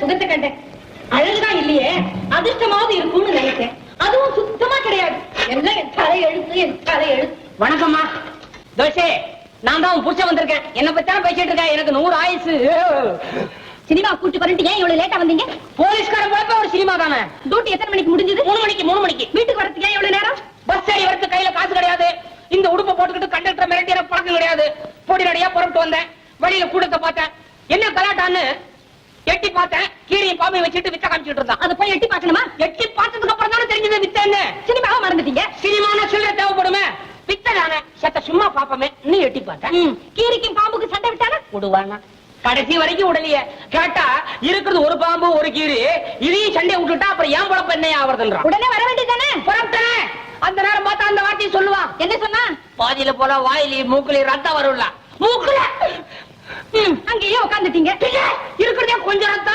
சுகத்தை கண்டேன். அழகுதான் இல்லையே, அதிர்ஷ்டமாவது இருக்கும்னு நினைச்சேன். அதுவும் சுத்தமா கிடையாது. எல்லாம் என் தலை எழுத்து. வணக்கம்மா. தோஷே, நான் தான் புடிச்ச வந்திருக்கேன். என்ன பத்தியா பேசிட்டு இருக்கேன். எனக்கு 100 ஆயுசு. சினிமா கூட்டி பண்ணிட்டு ஏன் இவ்வளவு லேட்டா வந்தீங்க? போலீஸ்கார போலப்ப ஒரு சினிமா தானே. டியூட்டி எத்தனை மணிக்கு முடிஞ்சது? 3 மணிக்கு. வீட்டுக்கு வரதுக்கு ஏன் இவ்வளவு நேரம்? பஸ் ஏறி வரது கையில காசு கிடையாது. இந்த உடுப்பை போட்டுக்கிட்டு கண்டக்டர் மிரட்டி எனக்கு பழக்கம் கிடையாது. பொடி நடையா புறப்பட்டு வந்தேன். வழியில கூட்டத்தை பார்த்தேன். என்ன கலாட்டான்னு எட்டி பார்த்தேன். கீரியை பாம்பை வச்சுட்டு வித்த காமிச்சிட்டு இருந்தான். அதை போய் எட்டி பார்க்கணுமா? எட்டி பார்த்ததுக்கு அப்புறம் தானே தெரிஞ்சது வித்த என்ன. சினிமாவை மறந்துட்டீங்க. சினிமான சொல்ல தேவைப்படுமே. வித்த தானே சத்த சும்மா பாப்பமே. நீ எட்டி பார்த்தேன். கீரிக்கும் பாம்புக்கு சண்டை விட்டானா விடுவானா? கடைசி வரைக்கும் உடலையே. கேட்டா இருக்கிறது ஒரு பாம்பு ஒரு கீரி. இதையும் சண்டை விட்டுட்டா அப்புறம் ஏன் பொழப்ப என்னையா ஆவறதுன்றான். உடனே வர வேண்டியதானே? புறப்பட்டேன். அந்த நேரம் பார்த்தா அந்த வார்த்தையை சொல்லுவான். என்ன சொன்னா? பாதியில போல வாயிலி மூக்குலி ரத்தம் வரும்ல. மூக்குல அங்கேயே உட்காந்துட்டீங்க. இருக்கிறதே கொஞ்சம் ரத்தம்.